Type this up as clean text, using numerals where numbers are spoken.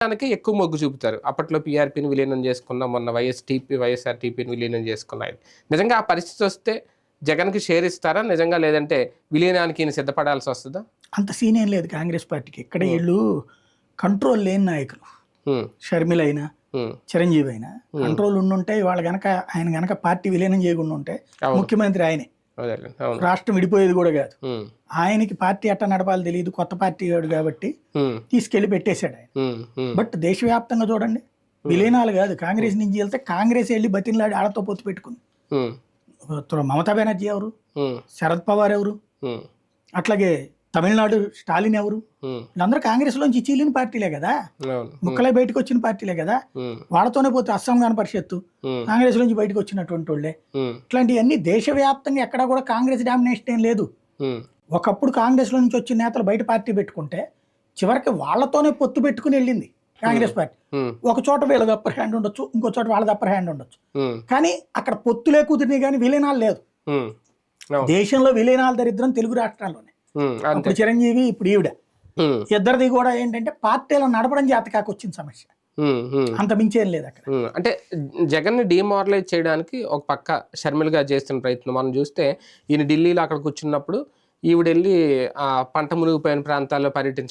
దానికి ఎక్కువ మొగ్గు చూపుతారు. అప్పట్లో పీఆర్పీని విలీనం చేసుకున్న, మొన్న వైఎస్ఆర్టీపీని విలీనం చేసుకున్నాయి. నిజంగా ఆ పరిస్థితి వస్తే జగన్కి షేర్ ఇస్తారా నిజంగా, లేదంటే విలీనానికి ఈయన సిద్ధపడాల్సి వస్తుందా? అంత సీన్ ఏం లేదు కాంగ్రెస్ పార్టీకి. ఇక్కడ వీళ్ళు కంట్రోల్ లేని నాయకులు. షర్మిల అయినా చిరంజీవి అయినా కంట్రోల్ ఉండుంటే వాళ్ళు గనక ఆయన గనక పార్టీ విలీనం చేయకుండా ఉంటే ముఖ్యమంత్రి ఆయనే, రాష్ట్రం విడిపోయేది కూడా కాదు. ఆయనకి పార్టీ ఎట్లా నడపాలి తెలియదు, కొత్త పార్టీ కాబట్టి తీసుకెళ్లి పెట్టేశాడు ఆయన. బట్ దేశవ్యాప్తంగా చూడండి, విలీనాలు కాదు, కాంగ్రెస్ నుంచి వెళ్తే కాంగ్రెస్ వెళ్ళి బతిన్లాడి ఆడతో పొత్తు పెట్టుకుంది. మమతా బెనర్జీ ఎవరు, శరద్ పవార్ ఎవరు, అట్లాగే తమిళనాడు స్టాలిన్ ఎవరు, వీళ్ళందరూ కాంగ్రెస్ లోంచి చీలిన పార్టీలే కదా, ముక్కలే బయటకు వచ్చిన పార్టీలే కదా. వాళ్ళతోనే పోతే అస్సాం గణ పరిషత్తు కాంగ్రెస్ నుంచి బయటకు వచ్చినటువంటి వాళ్ళే. ఇట్లాంటివన్నీ దేశవ్యాప్తంగా ఎక్కడా కూడా కాంగ్రెస్ డామినేషన్ ఏం లేదు. ఒకప్పుడు కాంగ్రెస్ లో నుంచి వచ్చిన నేతలు బయట పార్టీ పెట్టుకుంటే చివరికి వాళ్ళతోనే పొత్తు పెట్టుకుని వెళ్ళింది కాంగ్రెస్ పార్టీ. ఒక చోట వీళ్ళది అప్పర్ హ్యాండ్ ఉండొచ్చు, ఇంకో చోట వాళ్ళది అప్పర్ హ్యాండ్ ఉండొచ్చు, కానీ అక్కడ పొత్తులే కుదిరినాయి కానీ విలీనాలు లేదు. దేశంలో విలీనాల దరిద్రం తెలుగు రాష్ట్రాల్లోనే. ఇప్పుడు చిరంజీవి, ఇప్పుడు ఈవిడ, ఇద్దరిది కూడా ఏంటంటే పార్టీలను నడపడం చేతకాకి వచ్చిన సమస్య, అంత మించేం లేదు అక్కడ. అంటే జగన్ ని డిమారలైజ్ చేయడానికి ఒక పక్క షర్మిల గారు చేస్తున్న ప్రయత్నం మనం చూస్తే, ఈయన ఢిల్లీలో అక్కడ కూర్చున్నప్పుడు ఈవిడెళ్ళి ఆ పంట మునిగిపోయిన ప్రాంతాల్లో పర్యటించడం